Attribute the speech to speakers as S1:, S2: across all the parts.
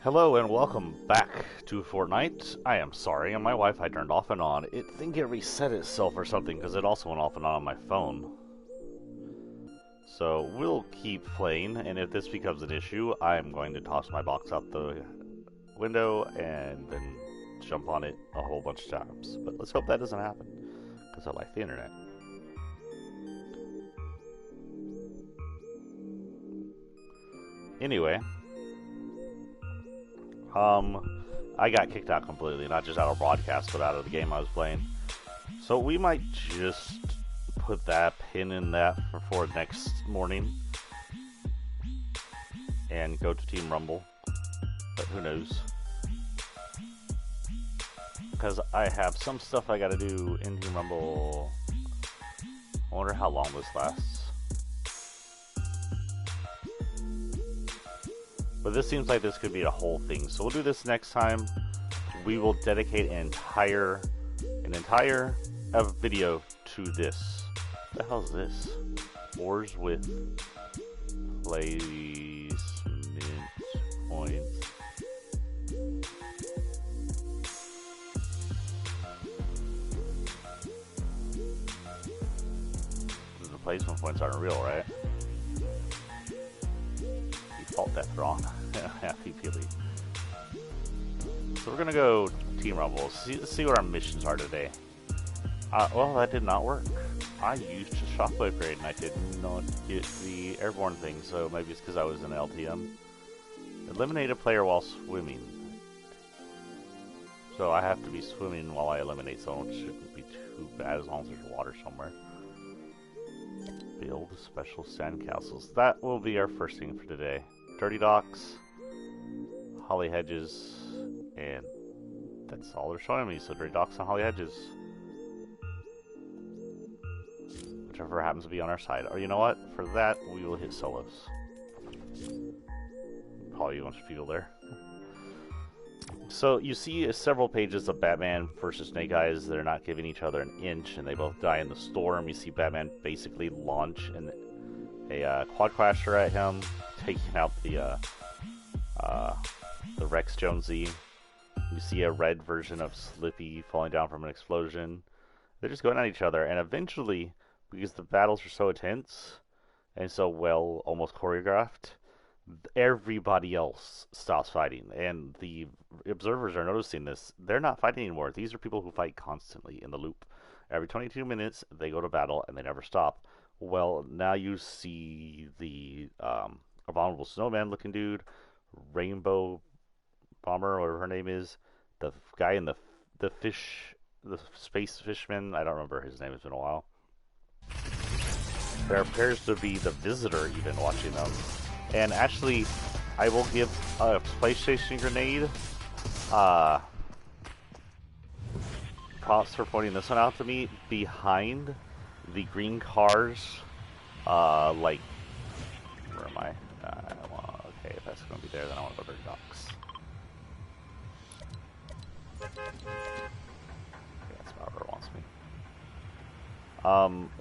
S1: Hello and welcome back to Fortnite. I am sorry, my Wi-Fi turned off and on. It think it reset itself or something because it also went off and on my phone. So we'll keep playing, and if this becomes an issue, I'm going to toss my box out the window and then jump on it a whole bunch of times. But let's hope that doesn't happen because I like the internet. Anyway. I got kicked out completely, not just out of broadcast, but out of the game I was playing. So we might just put that pin in that for next morning and go to Team Rumble, but who knows? Because I have some stuff I gotta do in Team Rumble. I wonder how long this lasts. But this seems like this could be a whole thing, so we'll do this next time. We will dedicate an entire video to this. What the hell is this? Wars with placement points. The placement points aren't real, right? Default death wrong. Happy Peely. So we're gonna go Team Rumble. See what our missions are today. Well, that did not work. I used a shockwave grade and I did not get the airborne thing, so maybe it's because I was in LTM. Eliminate a player while swimming. So I have to be swimming while I eliminate someone, which shouldn't be too bad as long as there's water somewhere. Build special sandcastles. That will be our first thing for today. Dirty docks, holly hedges, and that's all they're showing me. So dirty docks and holly hedges. Whichever happens to be on our side. Or you know what? For that, we will hit solos. Probably a bunch of people there. So you see several pages of Batman versus Snake Eyes. They're not giving each other an inch, and they both die in the storm. You see Batman basically launch a quad crasher at him, taking out the Rex Jonesy. You see a red version of Slippy falling down from an explosion. They're just going at each other, and eventually, because the battles are so intense and so well almost choreographed, everybody else stops fighting, and the observers are noticing this. They're not fighting anymore. These are people who fight constantly in the loop. Every 22 minutes, they go to battle, and they never stop. Well, now you see the Abominable Snowman looking dude, Rainbow Bomber, whatever her name is, the guy in the space fishman. I don't remember his name. It's been a while. There appears to be the Visitor even watching them. And actually, I will give a PlayStation grenade props for pointing this one out to me. Behind the green cars, like, where am I? Okay, if that's going to be there, then I want to go to the docks. Okay, that's about where it wants me.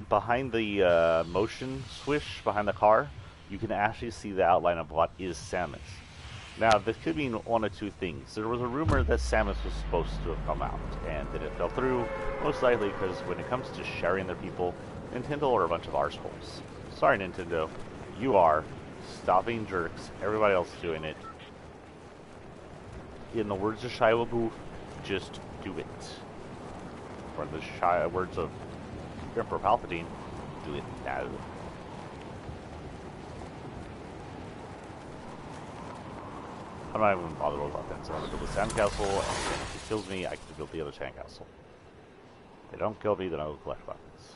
S1: Behind the motion swish behind the car, you can actually see the outline of what is Samus. Now, this could mean one of two things. There was a rumor that Samus was supposed to have come out, and that it fell through, most likely because when it comes to sharing their people, Nintendo are a bunch of arseholes. Sorry, Nintendo. You are. Stop being jerks. Everybody else is doing it. In the words of Shia LaBeouf, just do it. Or the words of Emperor Palpatine, do it now. I'm not even bothered about that, so I'm going to build a sandcastle, and if he kills me, I can build the other sandcastle. If they don't kill me, then I will collect weapons.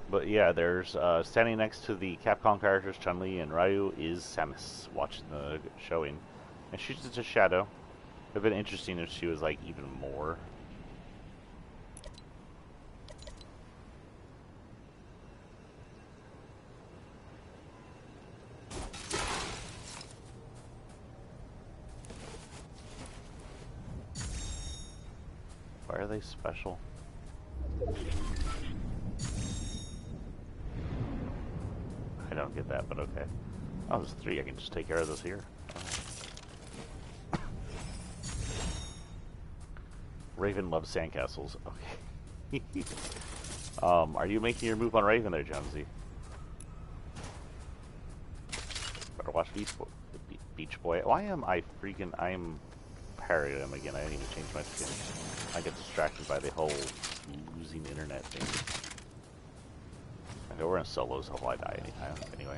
S1: But yeah, there's standing next to the Capcom characters Chun-Li and Ryu is Samus watching the showing. And she's just a shadow. It would have been interesting if she was like even more. Why are they special? don't get that, but okay. Oh, there's 3. I can just take care of this here. Raven loves sandcastles. Okay. Are you making your move on Raven there, Jonesy? Better watch Beach Boy. Why am I freaking... I'm parried him again. I didn't even change my skin. I get distracted by the whole losing internet thing. Okay, we're in solos. I'll probably die anytime. Anyway.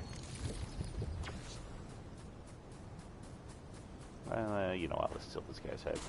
S1: You know what? Let's steal this guy's head.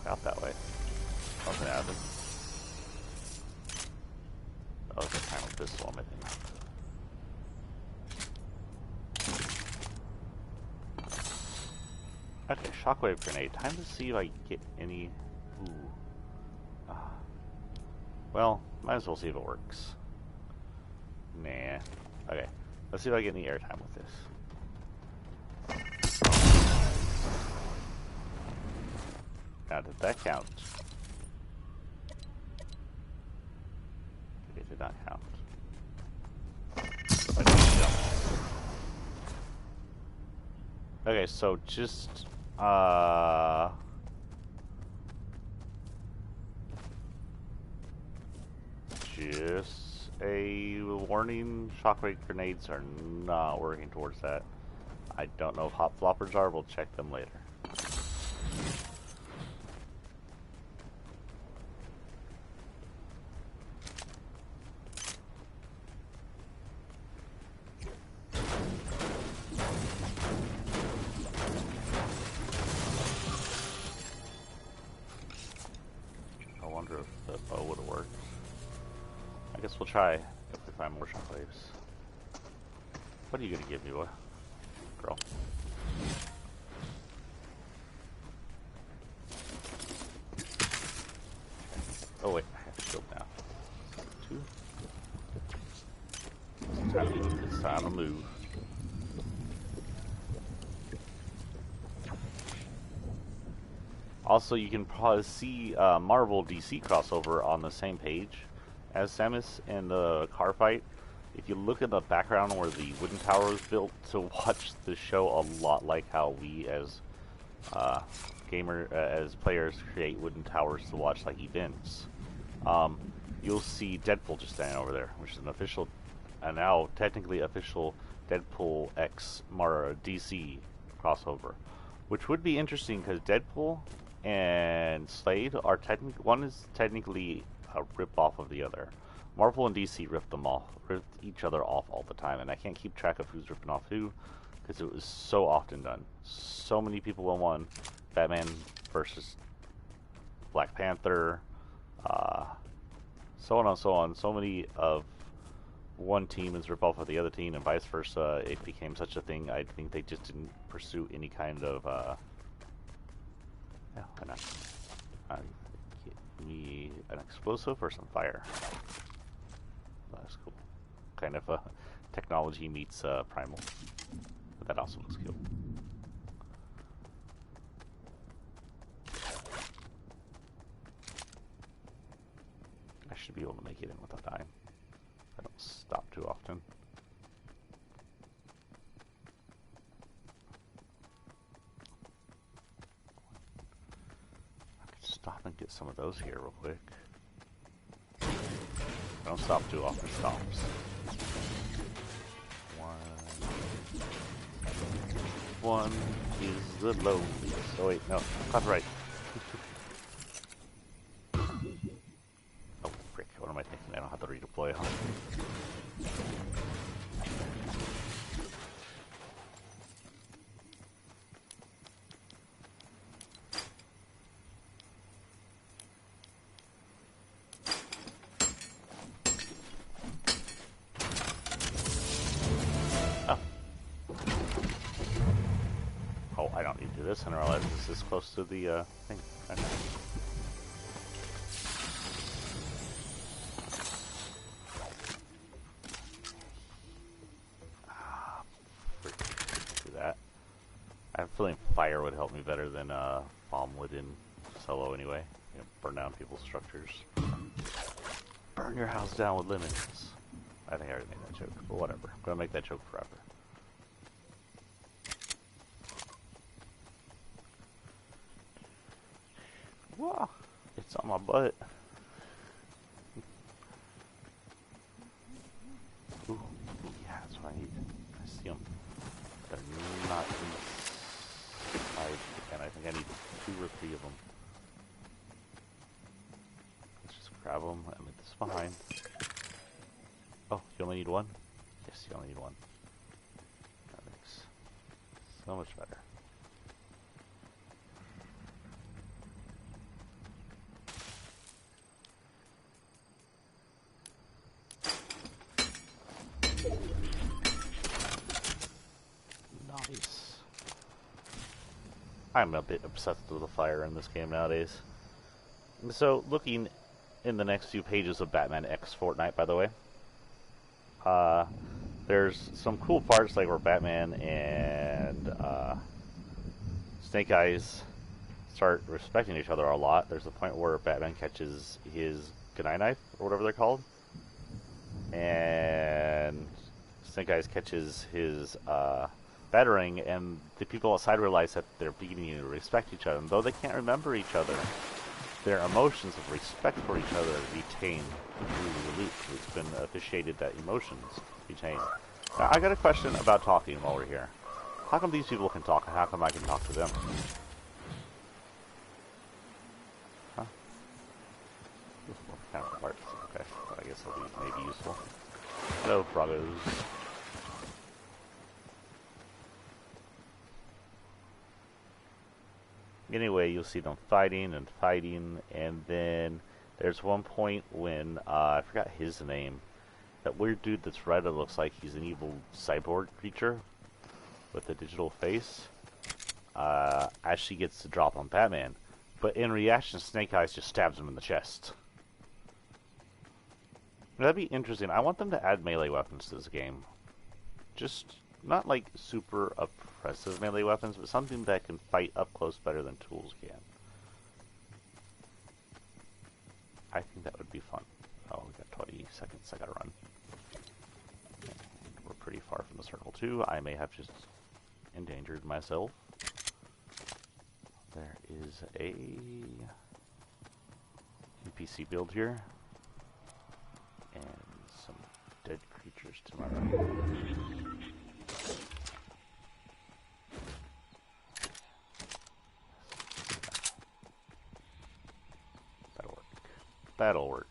S1: Out that way. Nothing happened. Oh, it's a time with this one, I think. Okay, shockwave grenade. Time to see if I get any. Ooh. Well, might as well see if it works. Nah. Okay, let's see if I get any airtime with this. Now, did that count? It did not count. Okay, so just a warning, shockwave grenades are not working towards that. I don't know if hot floppers are, we'll check them later. We'll try if we find more shockwaves. What are you gonna give me, boy? Girl. Oh wait, I have to shield now. 2. It's time to move. Also, you can probably see Marvel DC crossover on the same page as Samus in the car fight. If you look at the background where the wooden tower was built to watch the show, a lot like how we as as players create wooden towers to watch like events. You'll see Deadpool just standing over there, which is an official, now technically official Deadpool X DC crossover, which would be interesting because Deadpool and Slade are one is technically a rip off of the other. Marvel and DC rip each other off all the time, and I can't keep track of who's ripping off who because it was so often done. So many people in one. Batman versus Black Panther, so on and so on. So many of one team is rip off of the other team, and vice versa. It became such a thing. I think they just didn't pursue any kind of yeah, why not? Get me an explosive or some fire. That's cool. Kind of technology meets primal. But that also looks cool. I should be able to make it in without dying. I don't stop too often. Stop and get some of those here real quick. I don't stop too often, stops. One is the loneliest. Oh wait, no, copyright. Oh frick, what am I thinking? I don't have to redeploy, huh? just didn't realize this is this close to the thing. Okay. Do that. I have a feeling fire would help me better than bomb would in solo anyway. You know, burn down people's structures. Burn your house down with lemons. I think I already made that joke, but whatever. I'm gonna make that joke forever. Whoa! It's on my butt. Ooh, yeah, that's what I need. I see them. They're not inside, and I think I need 2 or 3 of them. Let's just grab them and leave this behind. Oh, you only need 1? Yes, you only need 1. That makes so much better. Nice. I'm a bit obsessed with the fire in this game nowadays. So, looking in the next few pages of Batman X Fortnite, by the way, there's some cool parts like where Batman and Snake Eyes start respecting each other a lot. There's a point where Batman catches his gunai knife, or whatever they're called, and Snake Eyes catches his batarang, and the people outside realize that they're beginning to respect each other. And though they can't remember each other, their emotions of respect for each other retain through the loop. It's been officiated that emotions retain. Now, I got a question about talking while we're here. How come these people can talk, and how come I can talk to them? Huh? Kind of parts. Okay, but I guess they'll be maybe useful. Hello, froggos. Anyway, you'll see them fighting, and then there's one point when, I forgot his name, that weird dude that's red that looks like he's an evil cyborg creature with a digital face, actually gets to drop on Batman. But in reaction, Snake Eyes just stabs him in the chest. That'd be interesting. I want them to add melee weapons to this game. Just not like super oppressive melee weapons, but something that can fight up close better than tools can. I think that would be fun. Oh, we got 20 seconds. I gotta run. And we're pretty far from the circle too. I may have just endangered myself. There is a NPC build here. And some dead creatures to my right. That'll work. That'll work.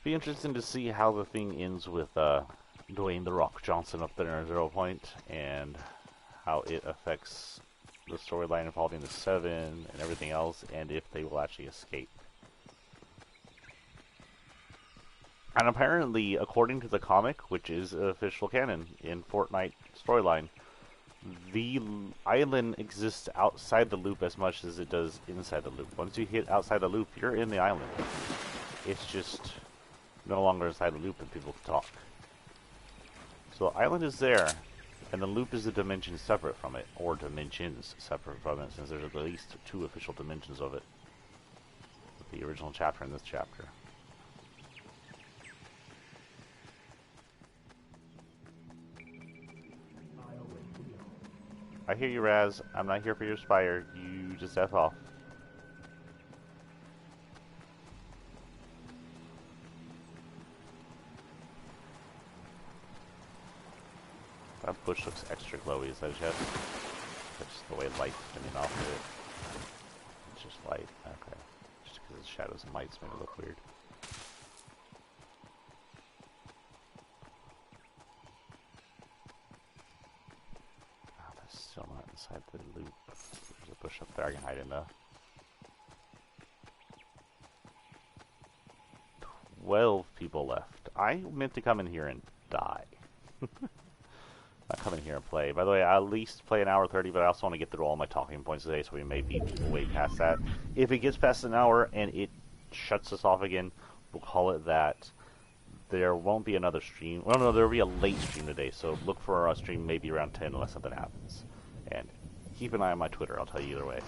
S1: Be interesting to see how the thing ends with Dwayne "The Rock" Johnson up there in 0 point, and how it affects the storyline involving the Seven and everything else, and if they will actually escape. And apparently, according to the comic, which is official canon in Fortnite storyline, the island exists outside the loop as much as it does inside the loop. Once you hit outside the loop, you're in the island. It's just no longer inside the loop and people can talk. So the island is there, and the loop is a dimension separate from it, or dimensions separate from it, since there's at least 2 official dimensions of it. The original chapter and this chapter. I hear you, Raz. I'm not here for your spire. You just F off. That bush looks extra glowy. Is that just? That's just the way light's coming off of it. It's just light. Okay. Just because the shadows and lights make it look weird. Oh, that's still not inside the loop. There's a bush up there I can hide in though. 12 people left. I meant to come in here and die. Not come in here and play. By the way, I at least play an hour 30, but I also want to get through all my talking points today, so we may be way past that. If it gets past an hour and it shuts us off again, we'll call it that. There won't be another stream. Well, no, there will be a late stream today, so look for our stream maybe around 10 unless something happens. And keep an eye on my Twitter, I'll tell you either way.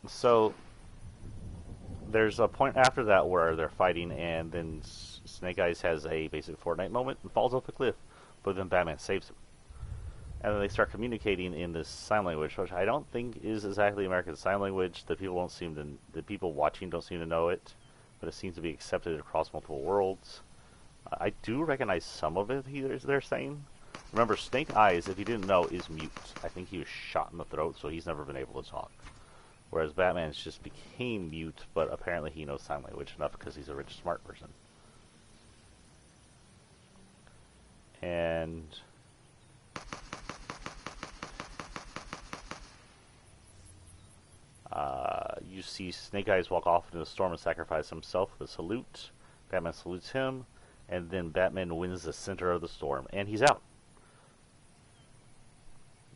S1: So, there's a point after that where they're fighting, and then Snake Eyes has a basic Fortnite moment and falls off a cliff, but then Batman saves him. And then they start communicating in this sign language, which I don't think is exactly American Sign Language. The people watching don't seem to know it, but it seems to be accepted across multiple worlds. I do recognize some of it they're saying. Remember, Snake Eyes, if you didn't know, is mute. I think he was shot in the throat, so he's never been able to talk. Whereas Batman just became mute, but apparently he knows sign language enough because he's a rich, smart person. And you see Snake Eyes walk off into the storm and sacrifice himself with a salute. Batman salutes him, and then Batman wins the center of the storm, and he's out.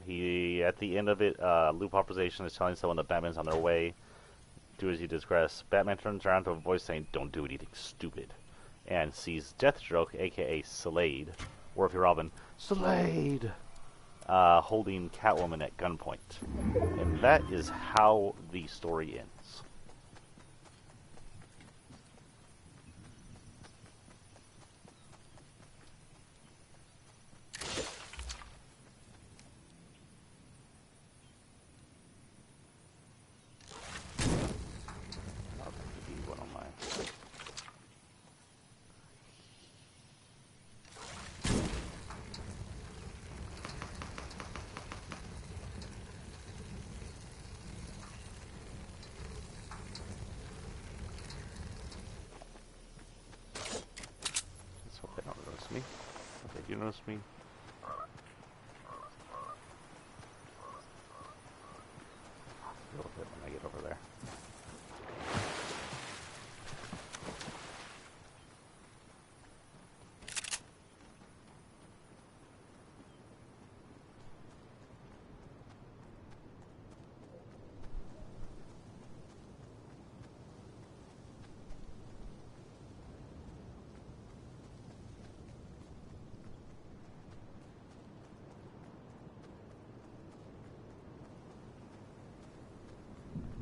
S1: He, at the end of it, Loop Authorization is telling someone that Batman's on their way. Do as he digress. Batman turns around to a voice saying, "Don't do anything stupid," and sees Deathstroke, aka Slade, or if you're Robin, Slade, holding Catwoman at gunpoint. And that is how the story ends. You notice me? I'll deal with it when I get over there.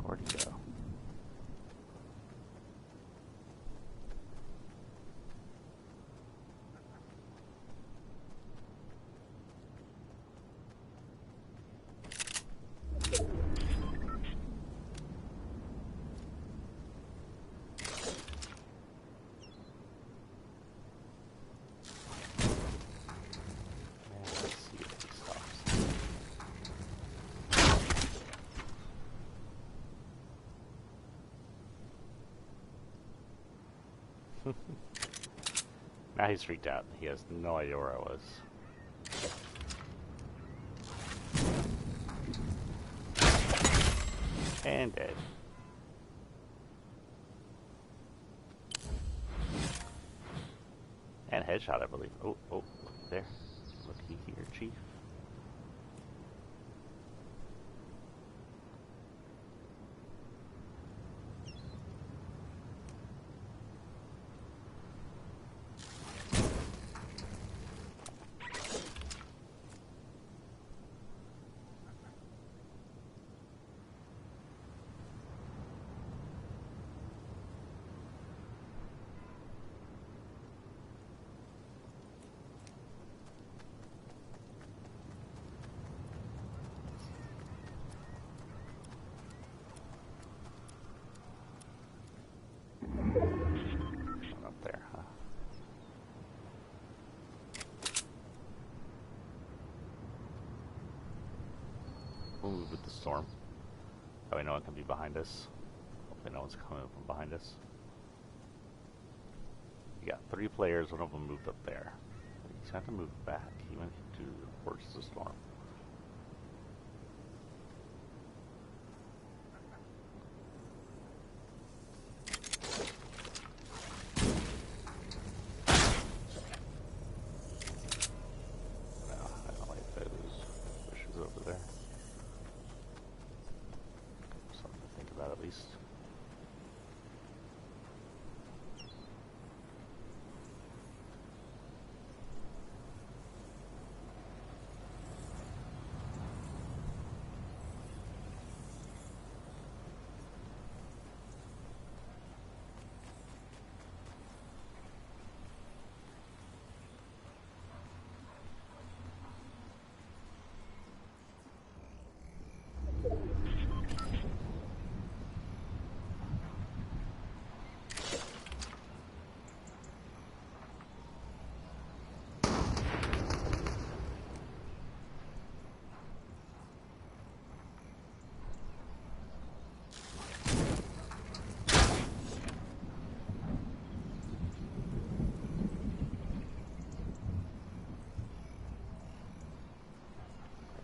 S1: Where'd he go? Now he's freaked out. He has no idea where I was. And dead. And headshot, I believe. Oh, look there. Looky here, Chief. We'll move with the storm. That way no one can be behind us. Hopefully no one's coming from behind us. We got 3 players, one of them moved up there. He's got to move back. He went towards the storm.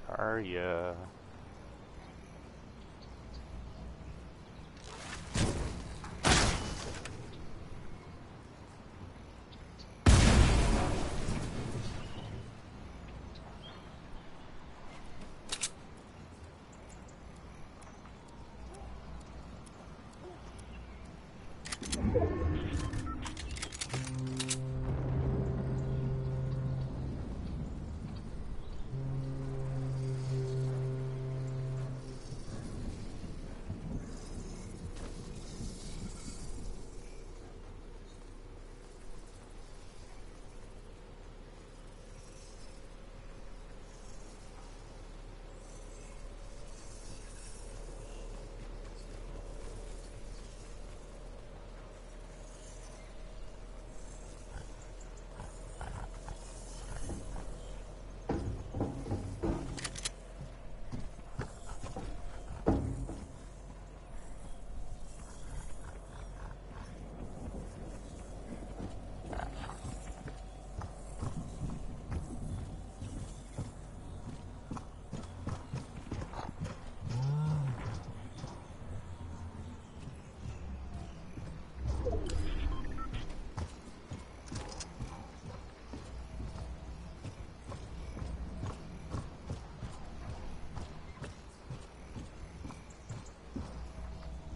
S1: Are ya?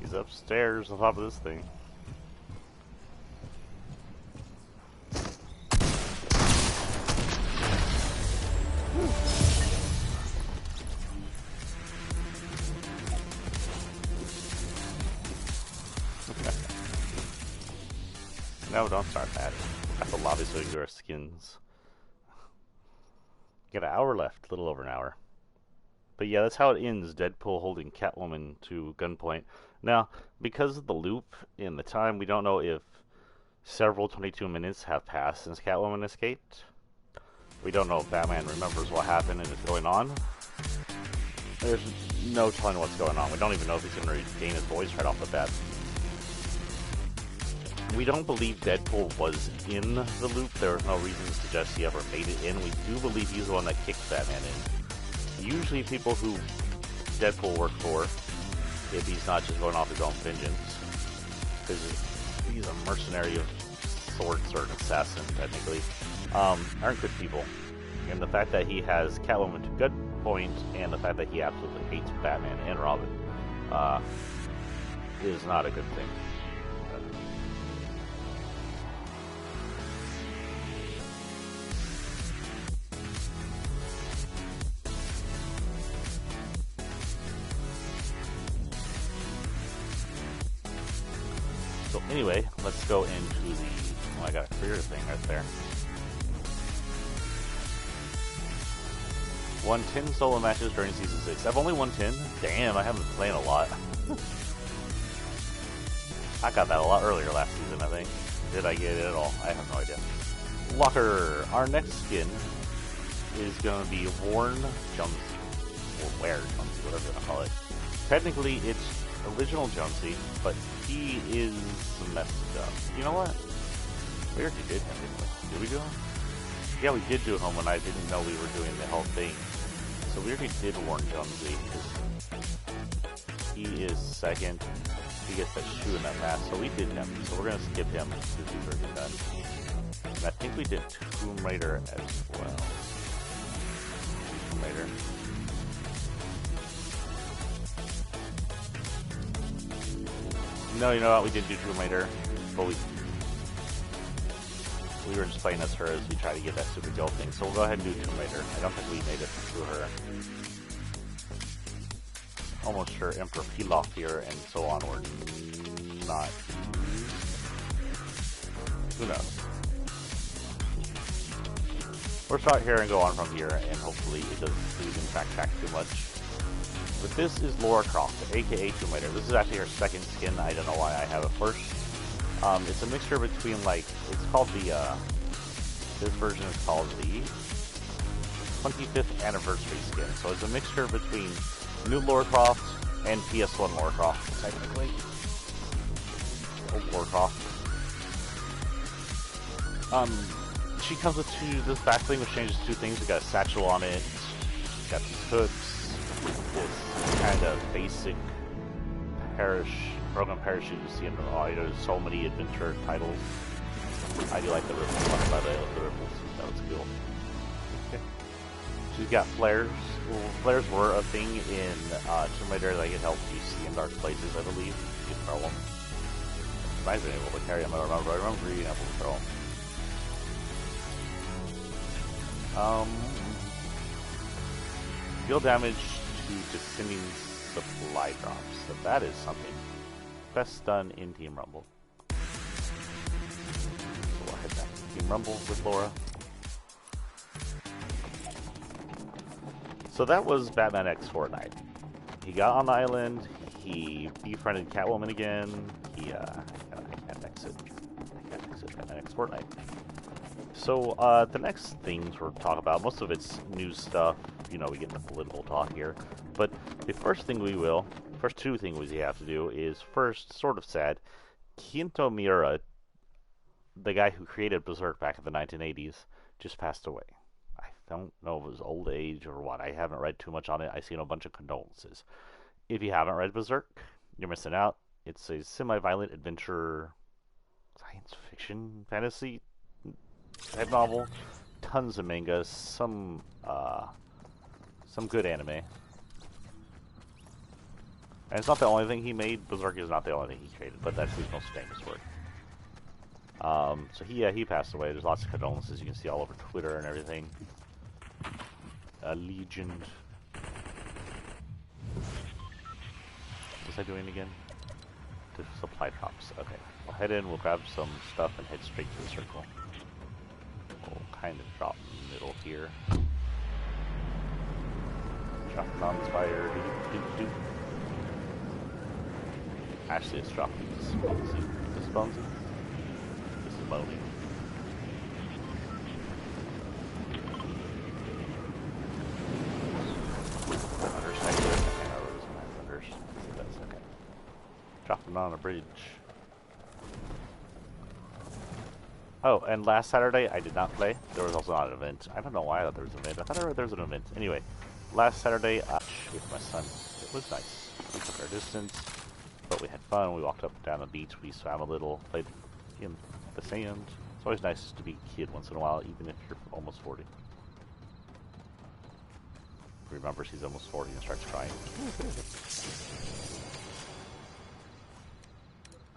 S1: He's upstairs on top of this thing. No, don't start that. Got the lobby so we can do our skins. Got an hour left, a little over an hour. But yeah, that's how it ends. Deadpool holding Catwoman to gunpoint. Now, because of the loop in the time, we don't know if several 22 minutes have passed since Catwoman escaped. We don't know if Batman remembers what happened and is going on. There's no telling what's going on. We don't even know if he's going to regain his voice right off the bat. We don't believe Deadpool was in the loop. There was no reason to suggest he ever made it in. We do believe he's the one that kicked Batman in. Usually people who Deadpool worked for, if he's not just going off his own vengeance, because he's a mercenary of sorts, or an assassin technically, aren't good people. And the fact that he has Catwoman to gunpoint, and the fact that he absolutely hates Batman and Robin, is not a good thing. So anyway, let's go into the... Oh, I got a career thing right there. 110 solo matches during Season 6. I've only won 10. Damn, I haven't been playing a lot. I got that a lot earlier last season, I think. Did I get it at all? I have no idea. Locker. Our next skin is going to be Worn Jumpsuit. Or Wear Jumpsuit, whatever you want to call it. Technically, it's original Jumpsuit, but he is messed up. You know what? We already did him, didn't we? Did we do him? Yeah, we did do him when I didn't know we were doing the whole thing. So we already did Worn Jumpsuit. He is second. He gets that shoe and that mask, so we did him. So we're gonna skip him because he's already done. And I think we did Tomb Raider as well. Tomb Raider. No, you know what? We did do Tomb Raider, but we were just playing as her as we try to get that super girl thing. So we'll go ahead and do Tomb Raider. I don't think we made it through her. Almost sure Emperor Pilaf here and so on were not. Who knows? We'll start here and go on from here, and hopefully it doesn't even backtrack too much. But this is Lara Croft, aka Tomb Raider. This is actually her second skin. I don't know why I have it first. It's a mixture between, like, it's called the, this version is called the 25th anniversary skin. So it's a mixture between new Lara Croft and PS1 Lara Croft, technically. Old Lara Croft. She comes with this back bling, which changes two things. We got a satchel on it, got these hooks, this kind of basic program parachute you see in there's so many adventure titles. I do like the ripples, by the ripples. That was cool. Okay. She's got flares. Well, flares were a thing in Tomb Raider, like it helps you see in dark places, I believe. You can throw them. I've been able to carry them, I remember being able to throw them. Deal damage to descending supply drops. So that is something. Best done in Team Rumble. So we'll head back to Team Rumble with Laura. So that was Batman X Fortnite. He got on the island, he befriended Catwoman again, I can't exit Batman X Fortnite. So, the next things we're talking about, most of it's news stuff, you know, we get into political talk here, but the first two things we have to do is first, sort of sad, Kento Miura, the guy who created Berserk back in the 1980s, just passed away. I don't know if it was old age or what. I haven't read too much on it. I've seen a bunch of condolences. If you haven't read Berserk, you're missing out. It's a semi-violent adventure, science fiction, fantasy type novel. Tons of manga, some good anime. And it's not the only thing he made. Berserk is not the only thing he created, but that's his most famous work. So he passed away. There's lots of condolences you can see all over Twitter and everything. A legend. What's I doing again? To supply drops. Okay. We'll head in, we'll grab some stuff and head straight to the circle. We'll kind of drop in the middle here. Dropping on the fire. Actually, it's dropping this Bonesy. This Bonesy? This is Boney. Dropping on a bridge. Oh, and last Saturday I did not play. There was also not an event. I don't know why I thought there was an event. I thought I read there was an event. Anyway, last Saturday with my son. It was nice. We took our distance, but we had fun. We walked up and down the beach. We swam a little, played in the sand. It's always nice to be a kid once in a while, even if you're almost 40. Remember, she's almost 40 and starts crying.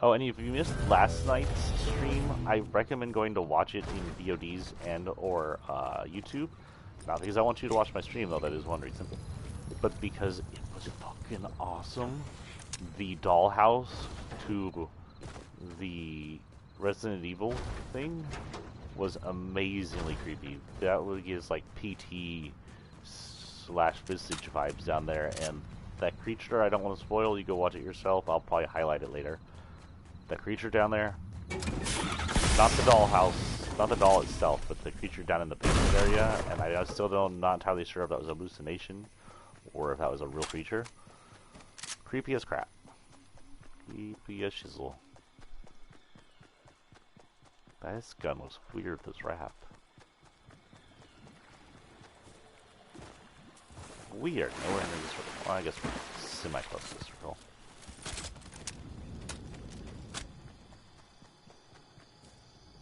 S1: Oh, and if you missed last night's stream, I recommend going to watch it in VODs and or YouTube. Not because I want you to watch my stream, though, that is one reason. But because it was fucking awesome. The dollhouse to the Resident Evil thing was amazingly creepy. That gives like PT/Visage vibes down there, and that creature, I don't want to spoil, you go watch it yourself, I'll probably highlight it later. That creature down there, not the dollhouse, not the doll itself, but the creature down in the basement area, and I still don't, not entirely sure if that was a hallucination or if that was a real creature. Creepy as crap. Creepy as shizzle. This gun was weird, this wrap. Weird. Nowhere in this circle. Well, I guess we're semi-close to this circle.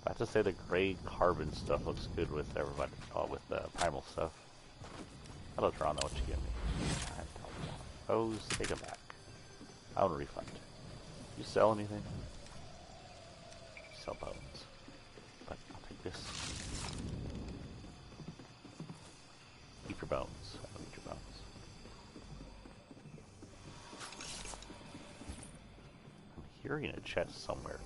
S1: I have to say the gray carbon stuff looks good with everybody, with the primal stuff. Hello, Toronto, what you give me? I don't want those, take them back. I want a refund. You sell anything? You sell bones. But I'll take this. Keep your bones. I don't need your bones. I'm hearing a chest somewhere.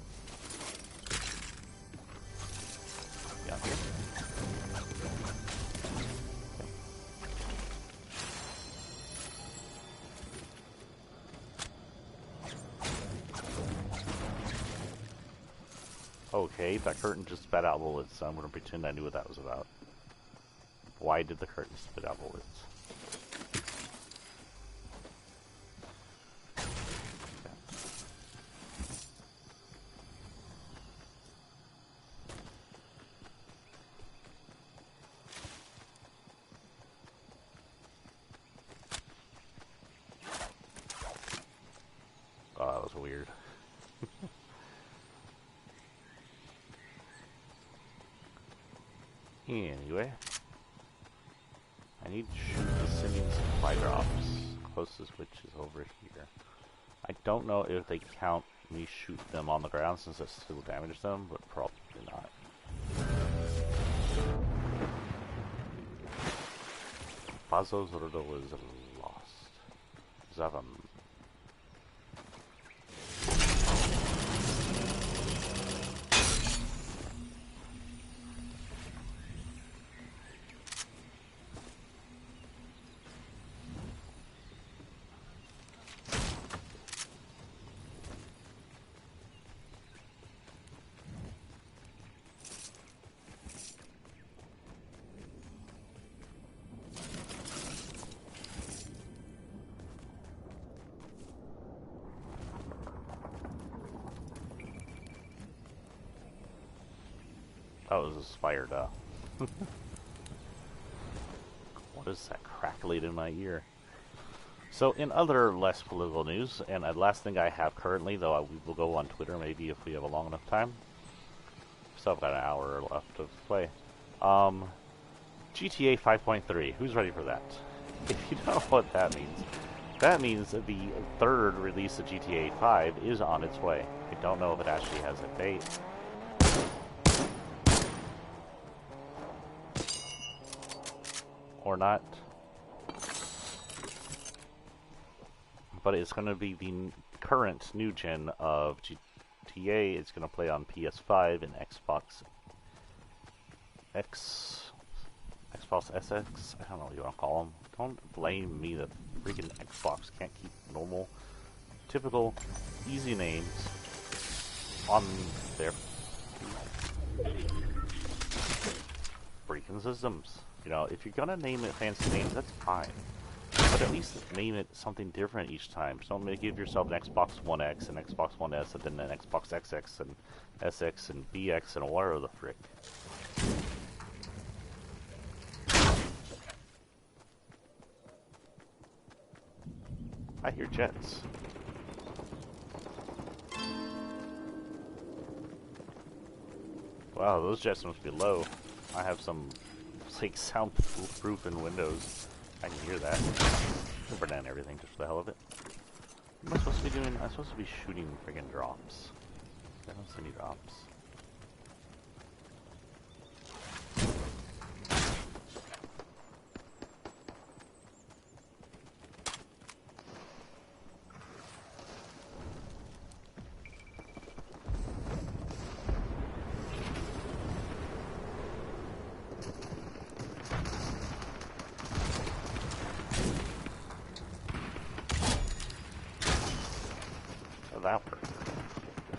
S1: Down here. Okay, that curtain just spat out bullets, so I'm gonna pretend I knew what that was about. Why did the curtain spit out bullets? Anyway, I need to shoot the sending supply drops. Closest which is over here. I don't know if they count me shoot them on the ground since it still damages them, but probably not. Bazo's Rodo is lost. Zavam. Oh, this is fired up. What is that crackling in my ear? So, in other less political news, and the last thing I have currently, though we will go on Twitter maybe if we have a long enough time. Still have about an hour left to play. GTA 5.3. Who's ready for that? If you don't know what that means that the third release of GTA 5 is on its way. I don't know if it actually has a date. Or not, but it's going to be the current new gen of GTA. It's going to play on PS5 and Xbox SX. I don't know what you want to call them. Don't blame me that freaking Xbox can't keep normal, typical, easy names on their freaking systems. You know, if you're gonna name it fancy names, that's fine. But at least name it something different each time. So don't give yourself an Xbox One X, an Xbox One S, and then an Xbox XX, and SX, and BX, and whatever the frick. I hear jets. Wow, those jets must be low. I have some like soundproof in Windows. I can hear that. I'll burn down everything just for the hell of it. What am I supposed to be doing? I'm supposed to be shooting friggin' drops. I don't see any drops. That work.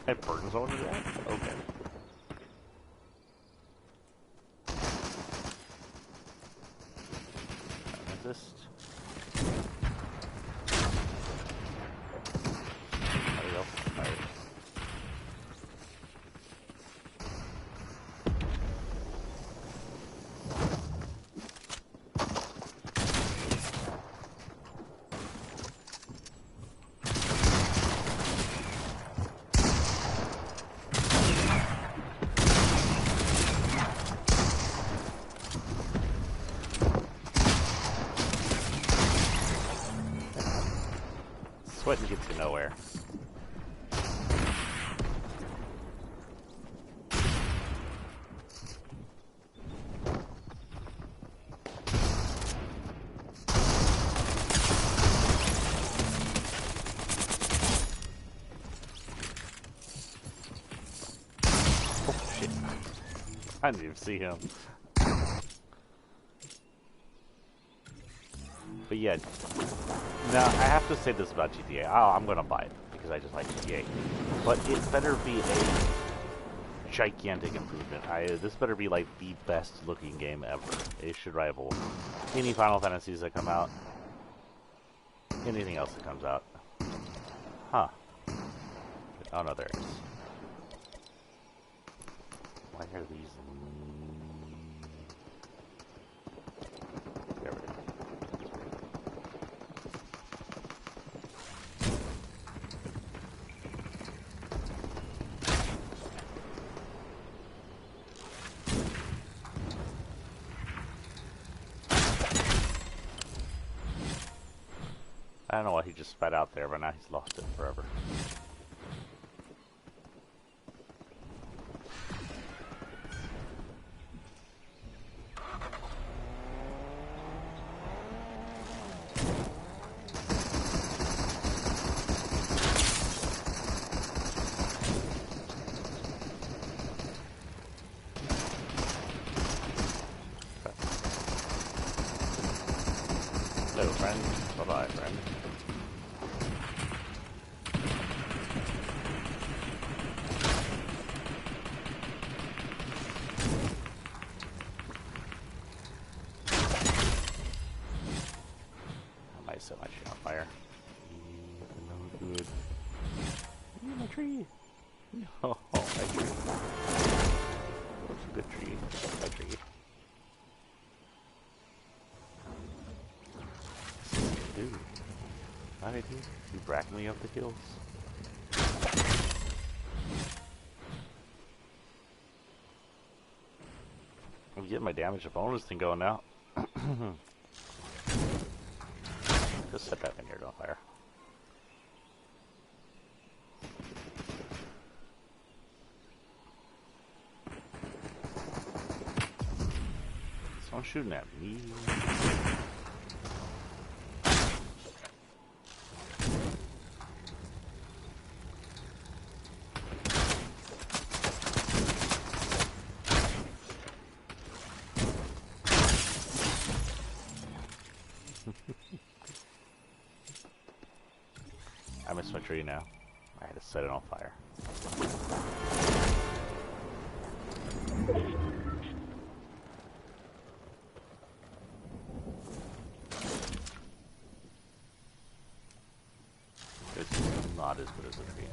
S1: I burned someone to death? Okay. Resist. There we go. Alright. Sweating gets you nowhere. Oh shit. I didn't even see him. But yeah, now I have to say this about GTA. Oh, I'm gonna buy it because I just like GTA. But it better be a gigantic improvement. This better be like the best looking game ever. It should rival any Final Fantasies that come out. Anything else that comes out. Huh. Oh no, there it is. Why are these? There we go. I don't know what he just spat out there, but now he's lost it forever. Hello, friend. Bye-bye, friend. I might set my tree on fire. No good. My tree! No, my tree. What's a good tree? My tree. Dude. How did you brack me up the kills? I'm getting my damage bonus thing going now. Just set that vineyard on fire. Someone's shooting at me. I missed my tree now. I had to set it on fire. It's not as good as the tree.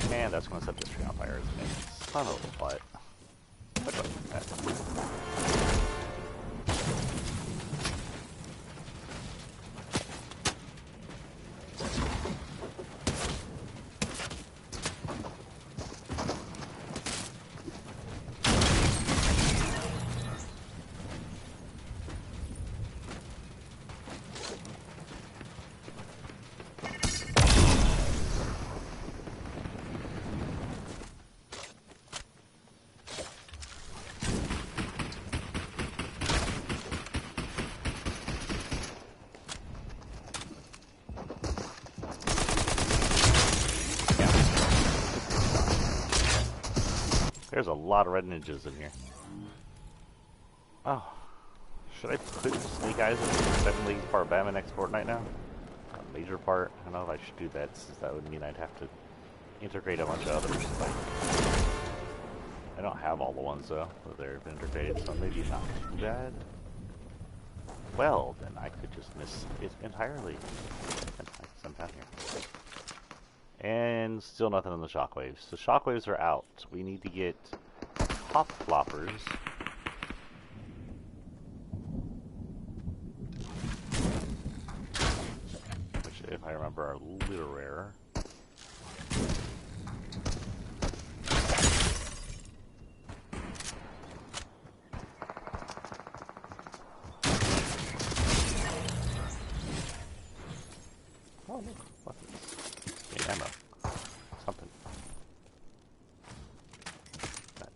S1: And that's going to set this tree on fire, isn't it? Son of a butt. What the There's a lot of red ninjas in here. Oh. Should I put Snake Eyes in the 7 Leagues part of Batman next Fortnite now? A major part? I don't know if I should do that, since that would mean I'd have to integrate a bunch of others. Like, I don't have all the ones though, that they've integrated, so maybe not too bad. Well, then I could just miss it entirely. I'm down here. And still nothing on the shockwaves. The shockwaves are out. We need to get pop floppers. Which, if I remember, are a little rarer. Oh, look. Ammo. Something.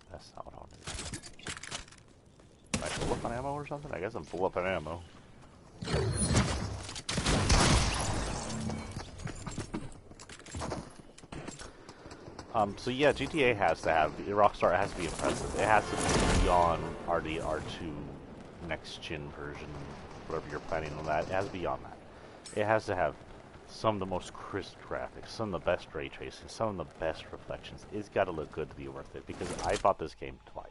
S1: That's not what I want to do. Am I full up on ammo or something? I guess I'm full up on ammo. So yeah, GTA has to have, Rockstar has to be impressive. It has to be beyond RDR2 next gen version, whatever you're planning on that. It has to be beyond that. It has to have some of the most crisp graphics, some of the best ray tracing, some of the best reflections. It's got to look good to be worth it, because I bought this game twice.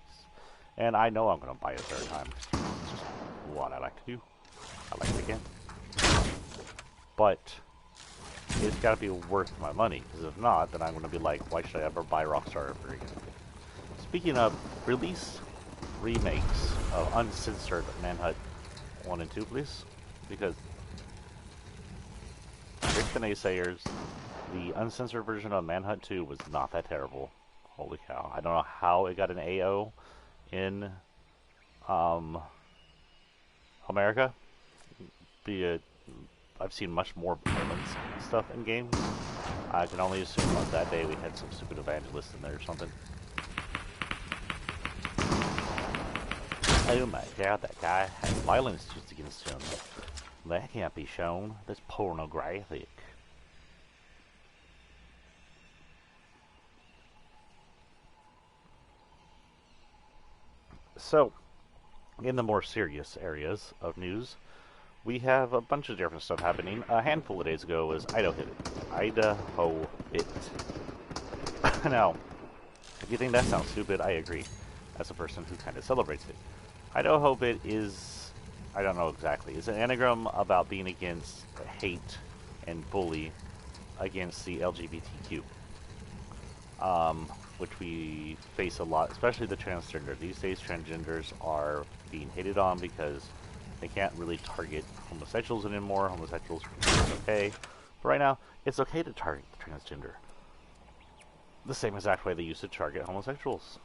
S1: And I know I'm going to buy it a third time. It's just what I like to do. I like the game. But it's got to be worth my money, because if not, then I'm going to be like, why should I ever buy Rockstar ever again? Speaking of, release remakes of uncensored Manhunt 1 and 2, please. Because fuck the naysayers. The uncensored version of Manhunt 2 was not that terrible. Holy cow. I don't know how it got an AO in America. I've seen much more violence stuff in games. I can only assume on that day we had some stupid evangelist in there or something. Oh my god, that guy had violence used against him. That can't be shown. That's pornographic. So, in the more serious areas of news, we have a bunch of different stuff happening. A handful of days ago was Idaho Bit. Now, if you think that sounds stupid, I agree, as a person who kind of celebrates it. Idaho Bit is, I don't know exactly, it's an anagram about being against hate and bully against the LGBTQ. Which we face a lot, especially the transgender. These days, transgenders are being hated on because they can't really target homosexuals anymore. Homosexuals are okay. But right now, it's okay to target the transgender. The same exact way they used to target homosexuals.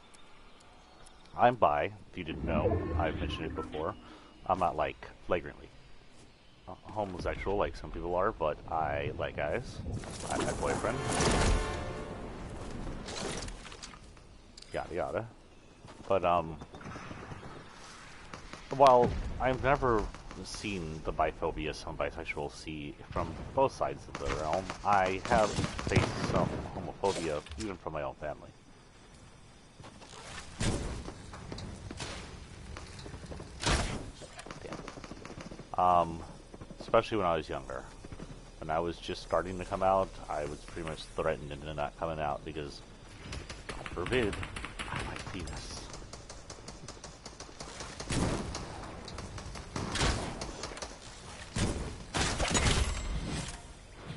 S1: I'm bi, if you didn't know. I've mentioned it before. I'm not, like, flagrantly homosexual like some people are, but I like guys. I have a boyfriend. Yada yada. But, while I've never seen the biphobia some bisexuals see from both sides of the realm, I have faced some homophobia even from my own family. Damn. Especially when I was younger. When I was just starting to come out, I was pretty much threatened into not coming out because, God forbid, I like penis.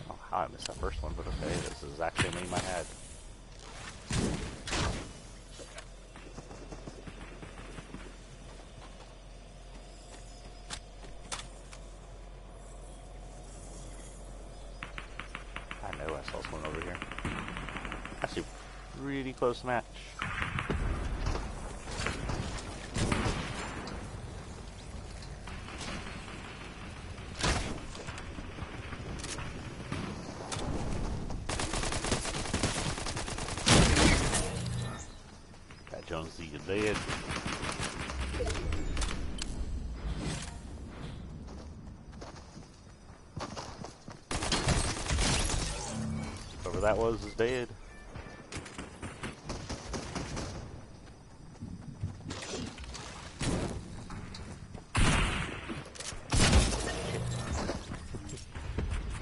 S1: Oh, how I missed that first one, but okay, this is actually the name I had. I know I saw someone over here. Actually, really close match. That Jonesy is dead. Whoever that was is dead.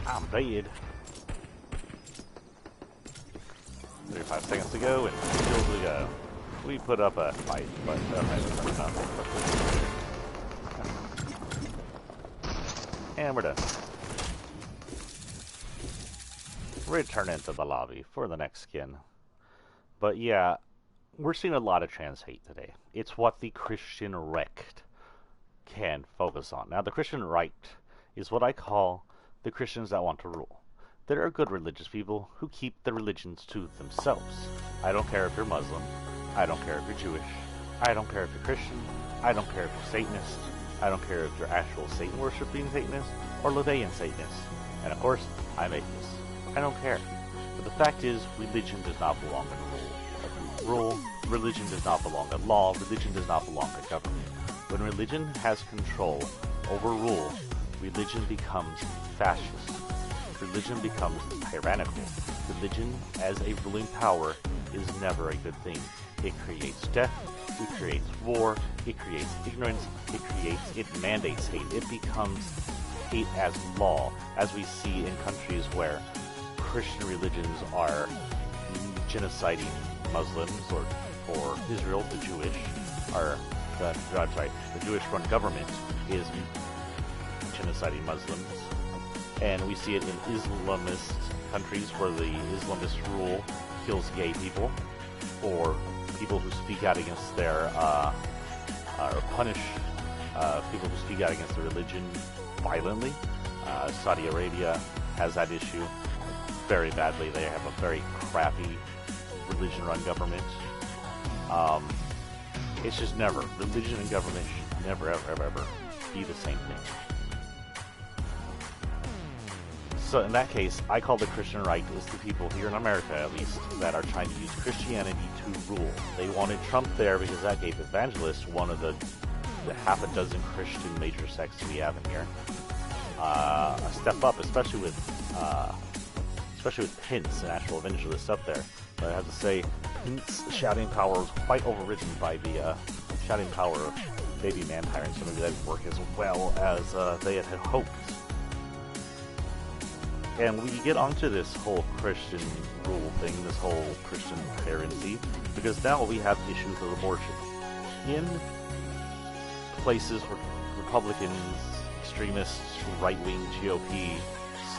S1: I'm dead. 35 seconds to go and 2 kills to go. We put up a fight, but and we're done. Return into the lobby for the next skin. But yeah, we're seeing a lot of trans hate today. It's what the Christian right can focus on. Now, the Christian right is what I call the Christians that want to rule. There are good religious people who keep the religions to themselves. I don't care if you're Muslim. I don't care if you're Jewish. I don't care if you're Christian. I don't care if you're Satanist. I don't care if you're actual Satan worshipping Satanist or LaVeyan Satanist. And of course, I'm atheist. I don't care. But the fact is, religion does not belong in rule. Religion does not belong in law. Religion does not belong in government. When religion has control over rule, religion becomes fascist. Religion becomes tyrannical. Religion as a ruling power is never a good thing. It creates death, it creates war, it creates ignorance, it mandates hate. It becomes hate as law, as we see in countries where Christian religions are genociding Muslims, or Israel, the Jewish, or the Jewish-run government is genociding Muslims. And we see it in Islamist countries where the Islamist rule kills gay people, or people who speak out against their, or punish people who speak out against their religion violently. Saudi Arabia has that issue very badly. They have a very crappy religion-run government. It's just never. Religion and government should never, ever, ever, ever be the same thing. So in that case, I call the Christian right is the people here in America, at least, that are trying to use Christianity to rule. They wanted Trump there because that gave evangelists, one of the half a dozen Christian major sects we have in here, a step up, especially with Pence, an actual evangelist up there. But I have to say, Pence's shouting power was quite overridden by the shouting power of baby man-tyrant, so maybe that didn't work as well as they had hoped. And we get onto this whole Christian rule thing, this whole Christian tyranny, because now we have issues with abortion. In places where Republicans, extremists, right-wing GOP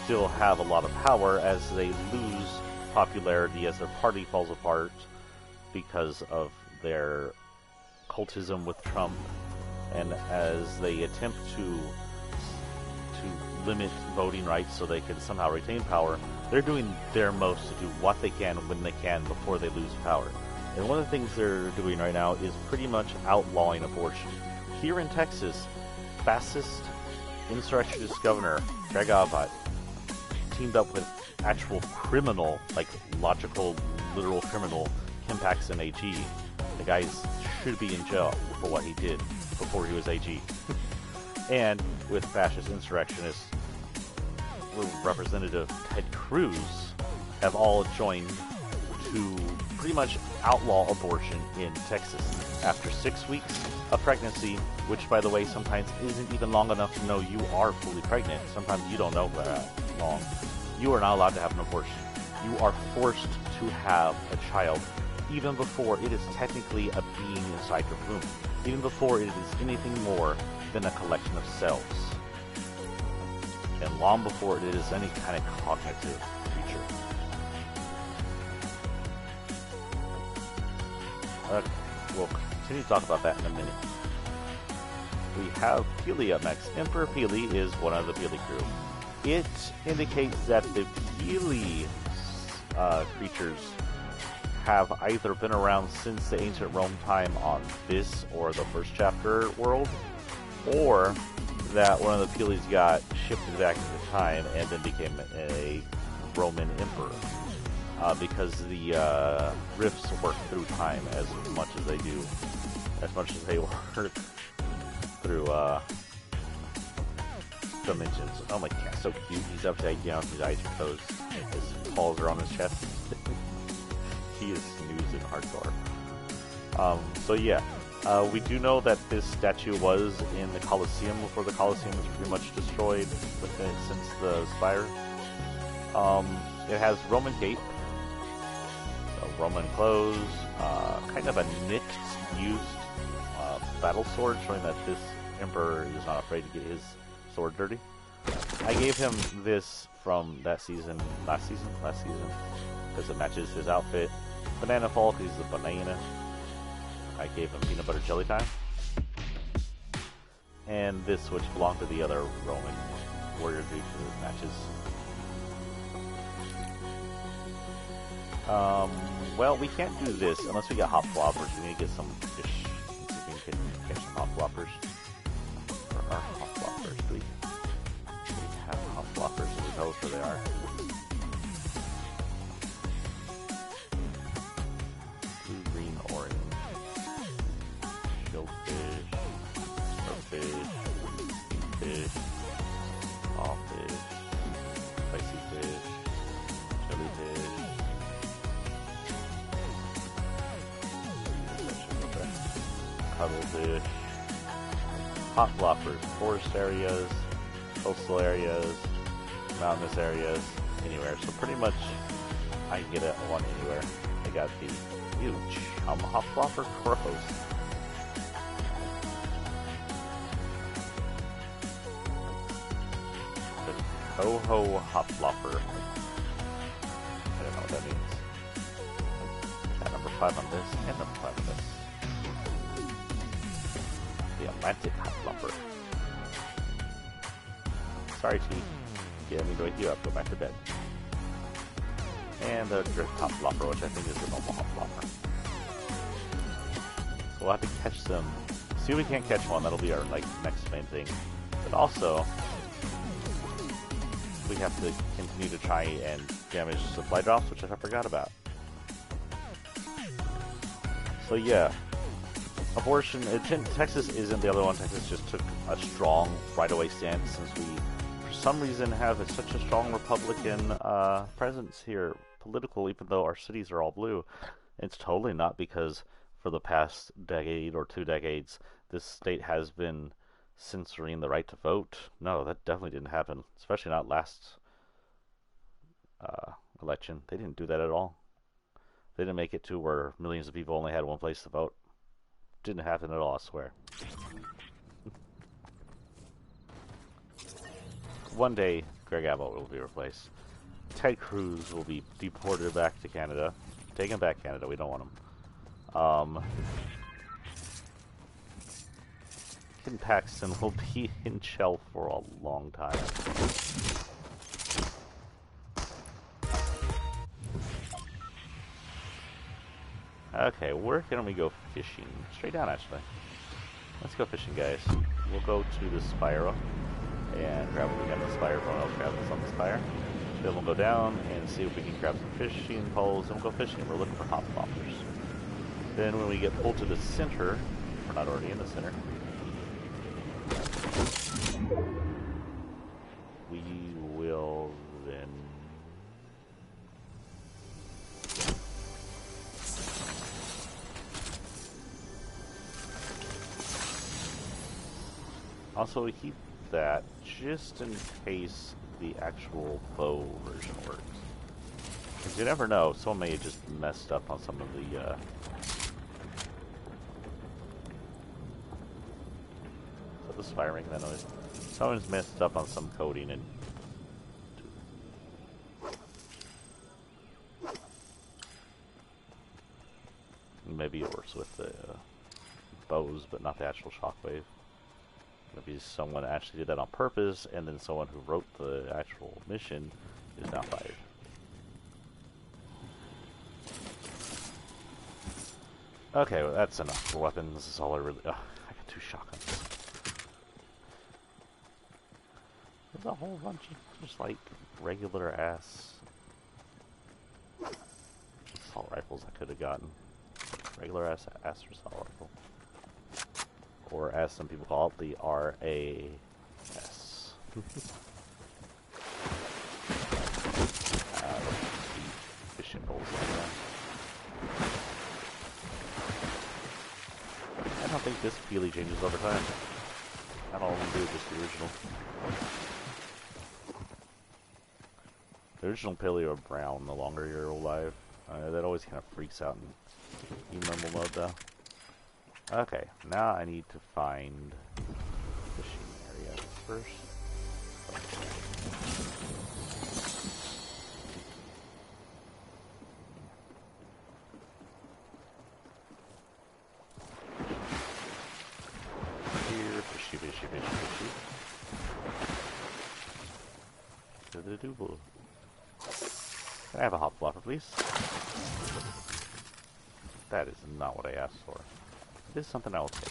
S1: still have a lot of power as they lose popularity, as their party falls apart because of their cultism with Trump, and as they attempt to limit voting rights so they can somehow retain power, they're doing their most to do what they can when they can before they lose power. And one of the things they're doing right now is pretty much outlawing abortion. Here in Texas, fascist insurrectionist governor Greg Abbott teamed up with actual criminal, like logical, literal criminal, Kim Paxton AG. The guy should be in jail for what he did before he was AG. And with fascist insurrectionists, Representative Ted Cruz have all joined to pretty much outlaw abortion in Texas. After 6 weeks of pregnancy, which, by the way, sometimes isn't even long enough to know you are fully pregnant. Sometimes you don't know that long. You are not allowed to have an abortion. You are forced to have a child even before it is technically a being inside your womb, even before it is anything more than a collection of cells, and long before it is any kind of cognitive creature. We'll continue to talk about that in a minute. We have Peely up next. Emperor Peely is one of the Peely crew. It indicates that the Peely creatures have either been around since the ancient Rome time on this or the first chapter world, or that one of the Peelys got shifted back into time and then became a Roman emperor, because the rifts work through time as much as they work through dimensions. Oh my god, so cute. He's upside down, his eyes are closed, and his paws are on his chest. He is snoozing hardcore. So yeah, we do know that this statue was in the Colosseum before the Colosseum was pretty much destroyed since the Spire. It has Roman cape, Roman clothes, kind of a nicked, used battle sword, showing that this emperor is not afraid to get his sword dirty. I gave him this from that season, last season, because it matches his outfit. Banana Fall, because he's a banana. I gave him peanut butter jelly time. And this, which belonged to the other Roman warrior dude, who matches. Well, we can't do this unless we get hot floppers. We need to get some fish. Let's see if we can catch some hot floppers. Where are hot floppers? Do we have hot floppers? We know where they are. Blue, green, orange. Shellfish. Starfish. Fish. Sawfish. Spicy fish. Jellyfish. Cuttlefish, hot floppers, forest areas, coastal areas, mountainous areas, anywhere. So pretty much I can get it one anywhere. I got the huge hot flopper crows. The Coho hot flopper. I don't know what that means. Got number 5 on this and number 5 on this. The Atlantic hot flopper. Sorry, T. Yeah, I mean to wake you up. Go back to bed. And the drift hop flopper, which I think is the normal hop flopper. So we'll have to catch them. See if we can't catch one. That'll be our next main thing. But also, we have to continue to try and damage supply drops, which I forgot about. So yeah, abortion. Texas isn't the other one. Texas just took a strong right-of-way stance since we, for some reason, have such a strong Republican presence here, political, even though our cities are all blue. It's totally not because for the past decade or 2 decades, this state has been censoring the right to vote. No, that definitely didn't happen, especially not last election. They didn't do that at all. They didn't make it to where millions of people only had one place to vote. Didn't happen at all, I swear. One day, Greg Abbott will be replaced. Ted Cruz will be deported back to Canada. Taken back to Canada, we don't want him. Ken Paxton will be in jail for a long time. Okay, where can we go fishing? Straight down, actually. Let's go fishing, guys. We'll go to the spiral and grab what we got in the spire. Everyone else grab what's on the spire. Then we'll go down and see if we can grab some fishing poles, and we'll go fishing. We're looking for hop floppers. Then when we get pulled to the center, we're not already in the center, we will then also we keep that just in case the actual bow version works. Because you never know, someone may have just messed up on some of the is the spire making that noise? Someone's messed up on some coding and maybe it works with the bows, but not the actual shockwave. Maybe someone actually did that on purpose, and then someone who wrote the actual mission is now fired. Okay, well, that's enough for weapons. This is all I really... I got 2 shotguns. There's a whole bunch of just like regular ass assault rifles I could have gotten. Regular ass assault rifle. Or as some people call it, the RAS. Fishing poles like that. I don't think this feely changes over time. Not all of them do, just the original. The original paleo brown the longer you're alive. That always kind of freaks out in normal mode though. Okay, now I need to find fishing area first. Here, fishy, fishy, fishy, fishy. Do-do-do-do. Can I have a hop flopper, please? That is not what I asked for. It is something I will take.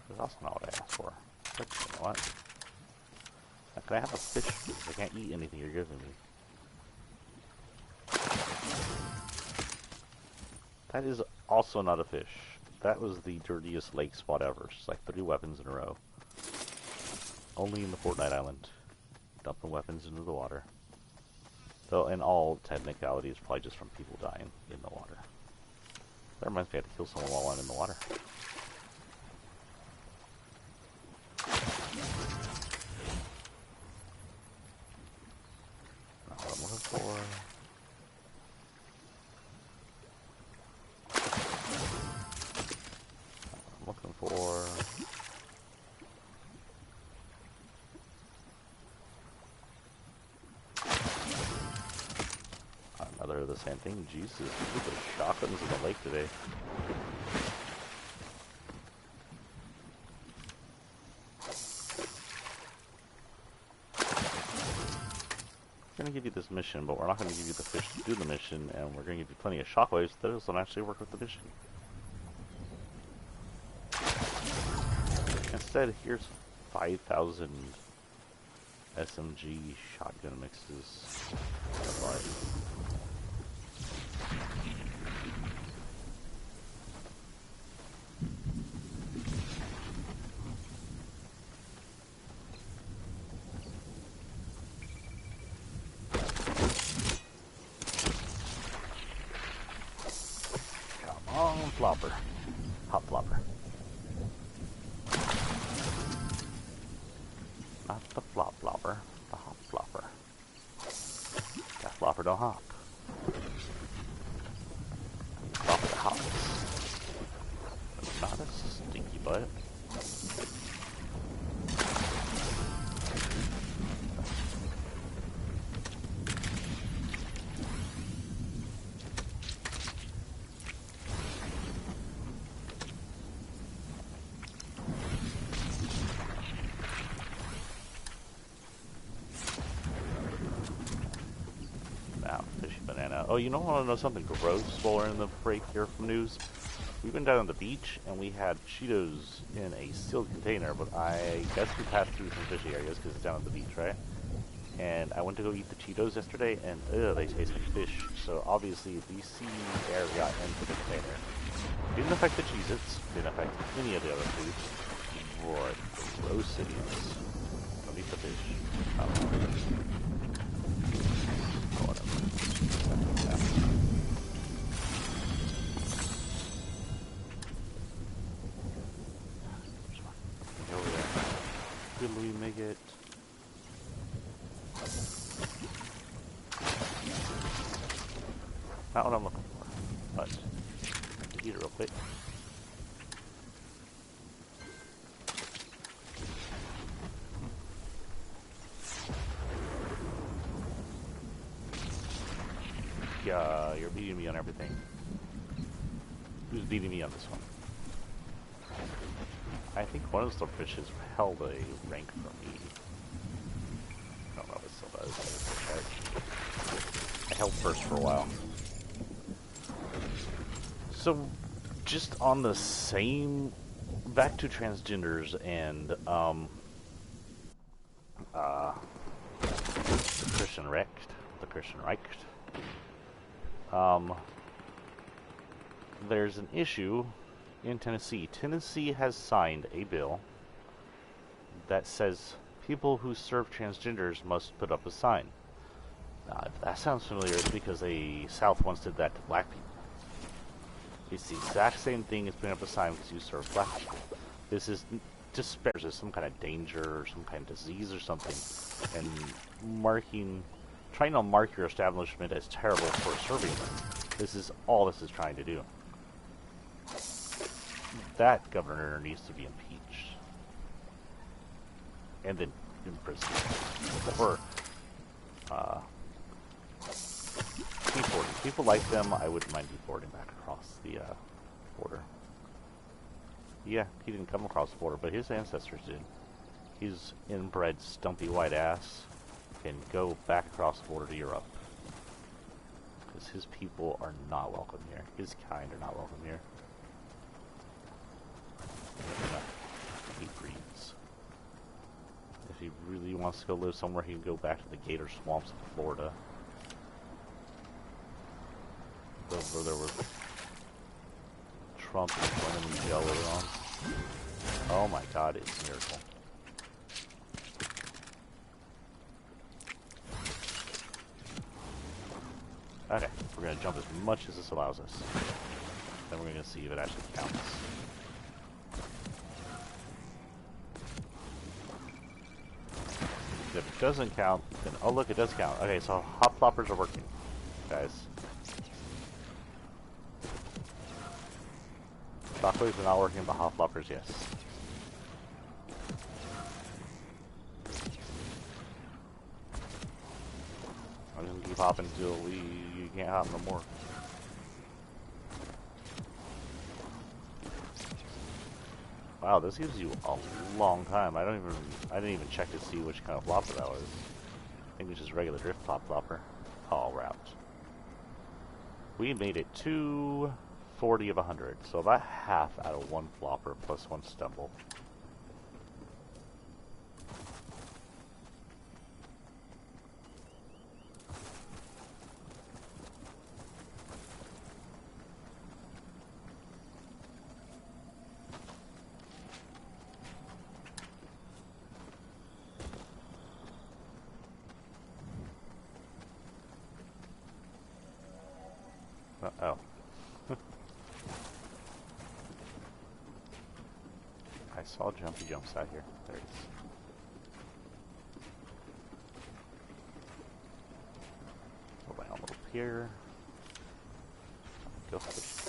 S1: That's also not what I asked for. But you know what? Now, can I have a fish, please? I can't eat anything you're giving me. That is also not a fish. That was the dirtiest lake spot ever. It's like 3 weapons in a row. Only in the Fortnite island. Dumping weapons into the water. Though in all technicality, it's probably just from people dying in the water. That reminds me, I have to kill someone while I'm in the water. Not what I'm looking for. I'm looking for... the same thing. Jesus, look at the shotguns in the lake today. We're gonna give you this mission, but we're not gonna give you the fish to do the mission, and we're gonna give you plenty of shockwaves that doesn't actually work with the mission. Instead, here's 5,000 SMG shotgun mixes. Come on, flopper. Hot flopper. Not the flop flopper, the hop flopper. That flopper don't hop. Flopper that hops. But not a stinky butt. Oh, you know, I want to know something gross while we're in the break here from news? We went down on the beach and we had Cheetos in a sealed container, but I guess we passed through some fishy areas because it's down on the beach, right? And I went to go eat the Cheetos yesterday and they taste like fish. So obviously the sea air got into the container. Didn't affect the Cheez-Its, didn't affect any of the other foods. What gross it is. Don't eat the fish. Oh, whatever. Could we make it? Not what I'm looking for, but eat it real quick. Yeah, you're beating me on everything. Who's beating me on this one? I think one of the fishes held a rank for me. I don't know if it still does. I held first for a while. So, just on the same, back to transgenders and the Christian Reich. There's an issue in Tennessee. Tennessee has signed a bill that says people who serve transgenders must put up a sign. Now, if that sounds familiar, it's because the South once did that to black people. It's the exact same thing as putting up a sign because you serve black people. This is just spares us some kind of danger or some kind of disease or something, and trying to mark your establishment as terrible for serving them. This is all this is trying to do. That governor needs to be impeached and then imprisoned, or deported. People like them, I wouldn't mind deporting back across the border. Yeah, he didn't come across the border, but his ancestors did. His inbred, stumpy white ass can go back across the border to Europe. Because his people are not welcome here. His kind are not welcome here. He breeds. If he really wants to go live somewhere, he can go back to the gator swamps of Florida. Where there was Trump and Clinton in jail later on. Oh my god, it's a miracle. Okay, we're going to jump as much as this allows us. Then we're going to see if it actually counts. If it doesn't count, then oh look, it does count. Okay, so hop floppers are working, guys. Shockwaves are not working, but hop floppers, yes. I'm gonna keep hopping until we can't hop no more. Wow, this gives you a long time. I didn't even check to see which kind of flopper that was. I think it was just regular drift top flopper. All route. We made it to 40 of 100, so about half out of one flopper plus one stumble. Uh-oh. I saw jumpy jumps out here. There it is. Hold my helmet up here. Go fish.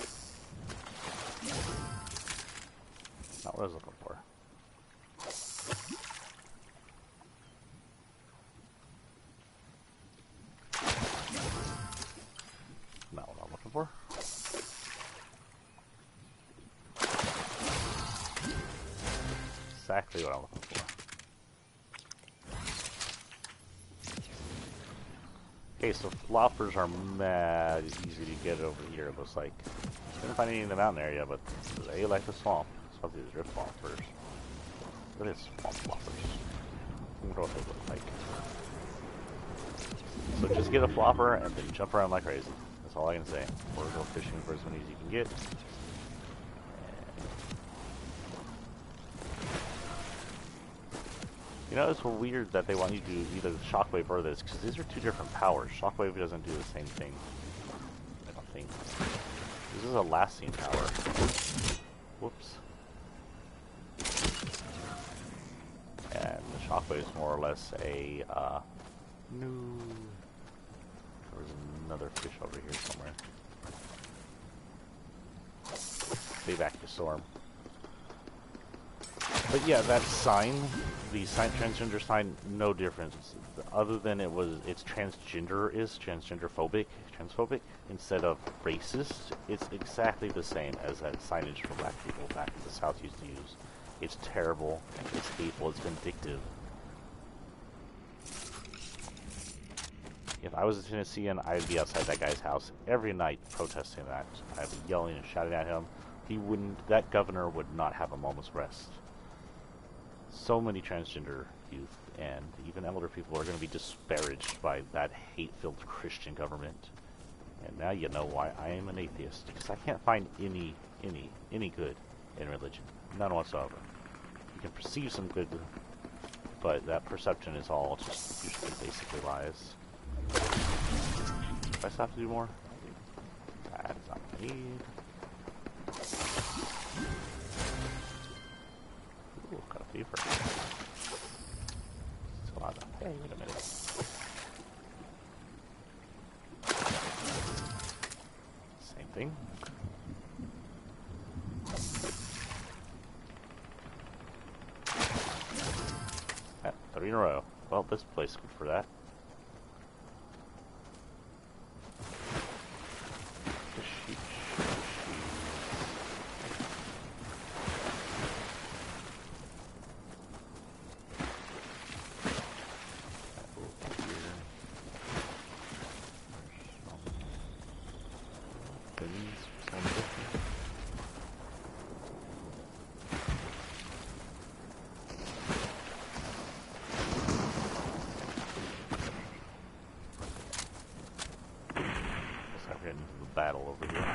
S1: Not what I was looking for. Not what I'm looking for. Exactly what I'm looking for. Okay, so floppers are mad easy to get over here, it looks like. Couldn't find any in the mountain area, but they like the swamp. Especially these drift floppers. Look at swamp floppers. I wonder what they look like. So just get a flopper and then jump around like crazy. That's all I can say. Or go fishing for as many as you can get. You know, it's weird that they want you to do either the shockwave or this, because these are two different powers. Shockwave doesn't do the same thing, I don't think. This is a lasting power. Whoops. And the shockwave is more or less a, no. There was another fish over here somewhere. Stay back to storm. But yeah, that sign, the sign, transgender sign, no difference. Other than it's transphobic, instead of racist. It's exactly the same as that signage for black people back in the South used to use. It's terrible, it's hateful, it's vindictive. If I was a Tennessean, I'd be outside that guy's house every night protesting that. I'd be yelling and shouting at him. That governor would not have a moment's rest. So many transgender youth and even elder people are going to be disparaged by that hate-filled Christian government. And now you know why I am an atheist, because I can't find any good in religion. None whatsoever. You can perceive some good, but that perception is all just usually basically lies. Do I still have to do more? That is not what I need. Ooh, got a fever. Still out of. Hey, wait a minute. Same thing. 3 in a row. Well, this place is good for that. Battle over here.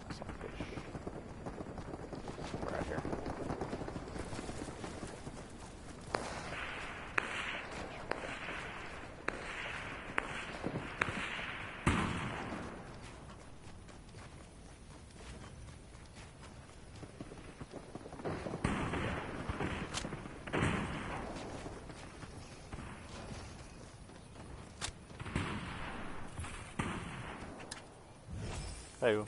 S1: Some fish. Right here. Hello.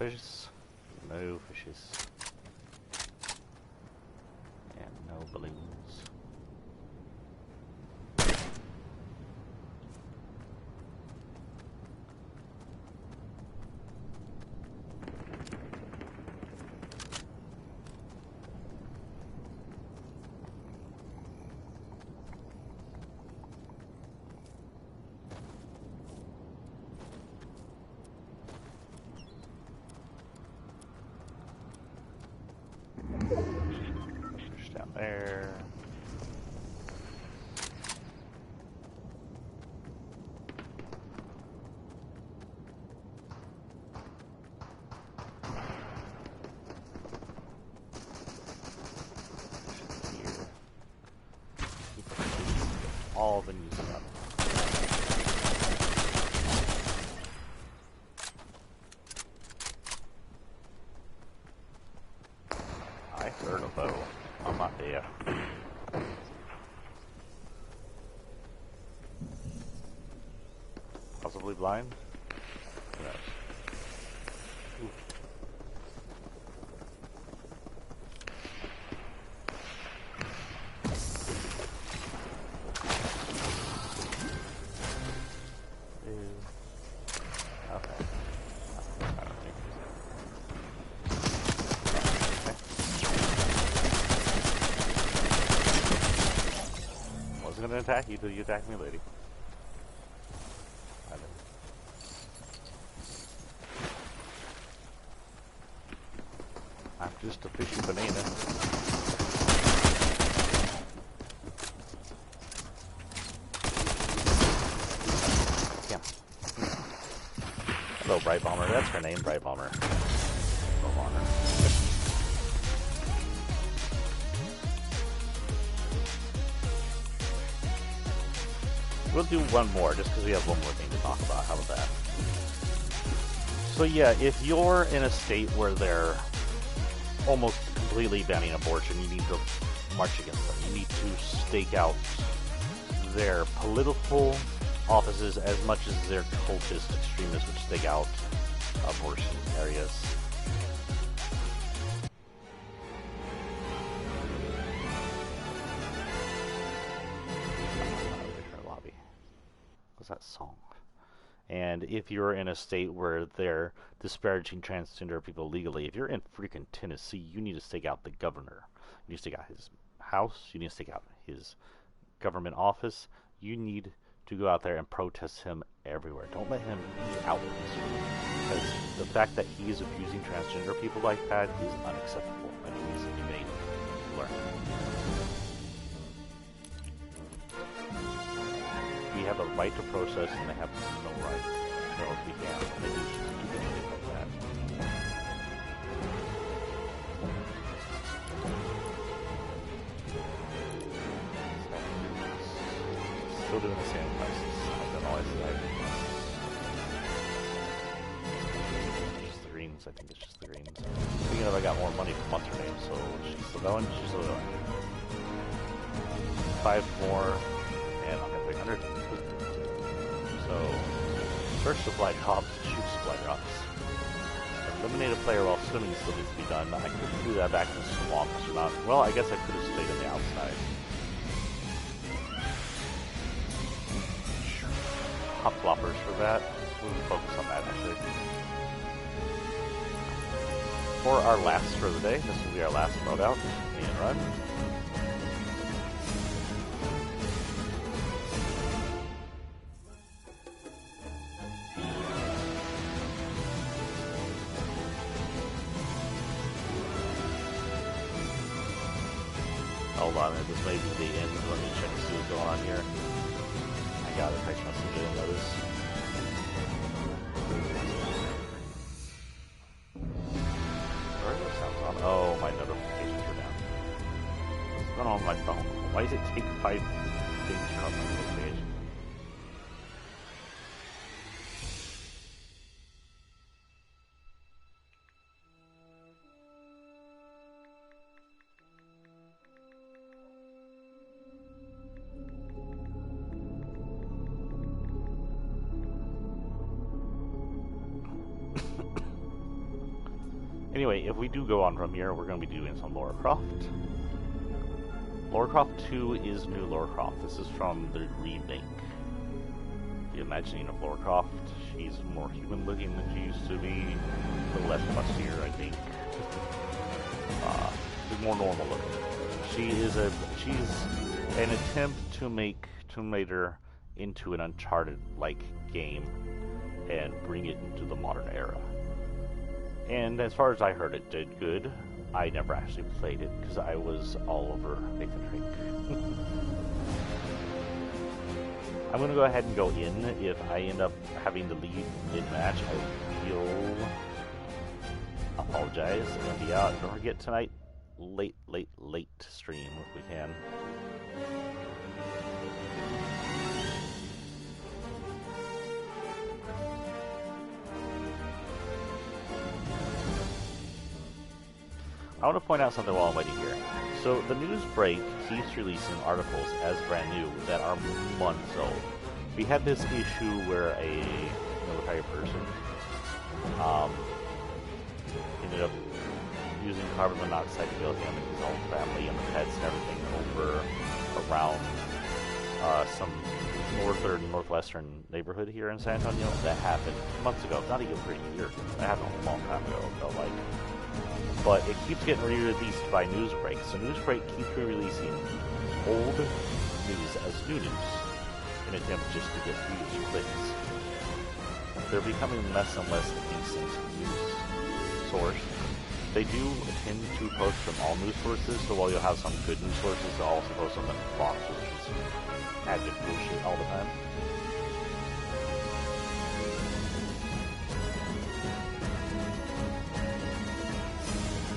S1: fishes. No fishes. And no balloons. Fish down there. All been using up. I heard a bow. I'm not there. Possibly blind? Who knows? Ooh. Gonna attack you till you attack me, lady. I'm just a fishy banana. Yeah. Hello, Bright Bomber. That's her name, Bright Bomber. No longer. We'll do one more, just because we have one more thing to talk about. How about that? So yeah, if you're in a state where they're almost completely banning abortion, you need to march against them. You need to stake out their political offices as much as their cultist extremists would stake out abortion areas. What's that song? And if you're in a state where they're disparaging transgender people legally, if you're in freaking Tennessee, you need to stake out the governor. You need to stake out his house. You need to stake out his government office. You need to go out there and protest him everywhere. Don't let him be out. Because the fact that he is abusing transgender people like that is unacceptable, and he needs to be made learn. We have a right to protest, and they have no right. No, we can't. They do stupid shit like that. Still doing the same prices. I don't know why it's just the greens. I think it's just the greens. Speaking of, I got more money from what's her name, so she's still going. She's still going. 5 more, and I'm at 300. So, search supply drops, shoot supply drops. Eliminate a player while swimming still needs to be done. I couldn't do that back in the swamp, or not. Well, I guess I could have stayed on the outside. Hop floppers for that. We'll focus on that actually. For our last for the day, this will be our last loadout. And run. Hold on, this may be the end. Let me check and see what's going on here. I got a text message, I didn't notice. Where are those sounds on? Oh, my notifications are down. What's going on with my phone? Why does it take 5 things to turn off my notifications? Anyway, if we do go on from here, we're going to be doing some Lara Croft. Lara Croft 2 is new Lara Croft. This is from the remake. The imagining of Lara Croft. She's more human looking than she used to be. A little less bustier, I think. She's more normal looking. She's an attempt to make Tomb Raider into an Uncharted-like game and bring it into the modern era. And as far as I heard, it did good. I never actually played it because I was all over Nathan Drake. I'm going to go ahead and go in. If I end up having to leave mid-match, I will apologize. And yeah, don't forget tonight, late stream if we can. I want to point out something while I'm waiting here. So the news break keeps releasing articles as brand new that are months old. We had this issue where a military person ended up using carbon monoxide to kill him and his whole family and the pets and everything over around some northwestern neighborhood here in San Antonio. That happened months ago, not even for a year. That happened a long time ago, it felt like. But it keeps getting re-released by Newsbreak. So Newsbreak keeps re-releasing old news as new news in an attempt just to get views, clicks. They're becoming less and less a decent news source. They do tend to post from all news sources, so while you'll have some good news sources, they'll also post some box which is advent bullshit all the time.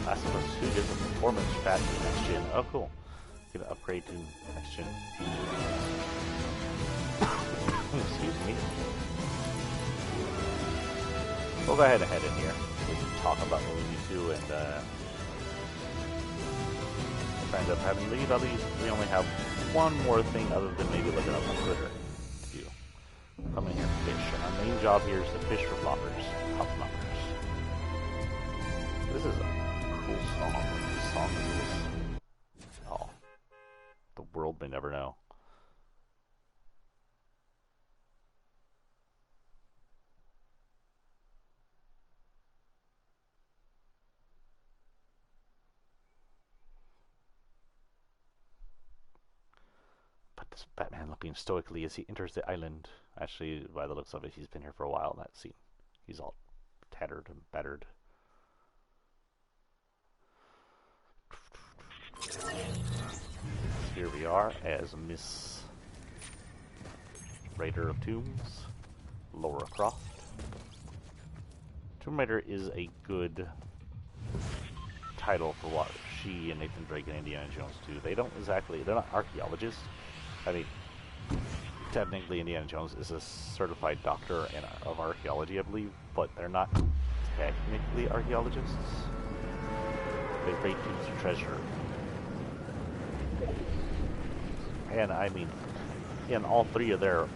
S1: Last of Us 2 gets a performance patch to next gen. Oh, cool. Get an upgrade to next gen. Excuse me. We'll go ahead and head in here. We can talk about what we need to, and if I end up having to leave, at least we only have one more thing other than maybe looking up on Twitter to do. Come in here and fish. And our main job here is to fish for floppers. Hop floppers. This is a cool song. What song is this? Oh. The world may never know. But this Batman looking stoically as he enters the island. Actually, by the looks of it, he's been here for a while in that scene. He's all tattered and battered. Here we are as Miss Raider of Tombs, Lara Croft. Tomb Raider is a good title for what she and Nathan Drake and Indiana Jones do. They're not archaeologists. I mean, technically Indiana Jones is a certified doctor of archaeology, I believe, but they're not technically archaeologists. They raid tombs of treasure. And I mean, in all three of their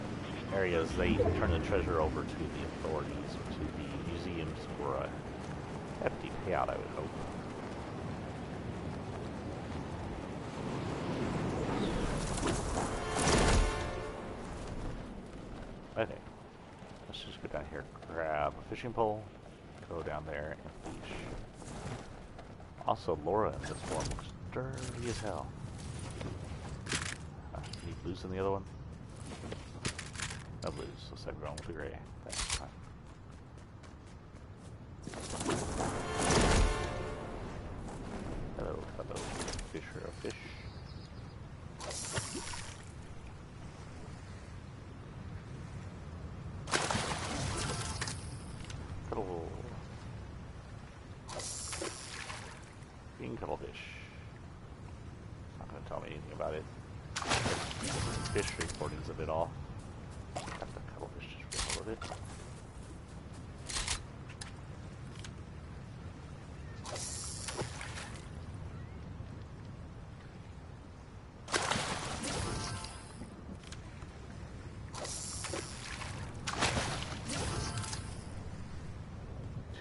S1: areas, they turn the treasure over to the authorities, to the museums for a hefty payout, I would hope. Okay, let's just go down here, grab a fishing pole, go down there and fish. Also, Laura in this form looks dirty as hell. Any blues in the other one? No blues, so set going with the gray. That's fine. Hello, fisher of fish. Cuddle. Being cuttlefish. Not gonna tell me anything about it. Fish recordings of it all. Got the cuttlefish just reloaded.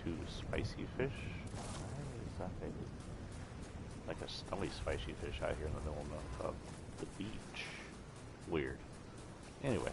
S1: Two spicy fish. traffic. Like a snowy spicy fish out here in the middle of the beach. Weird. Anyway.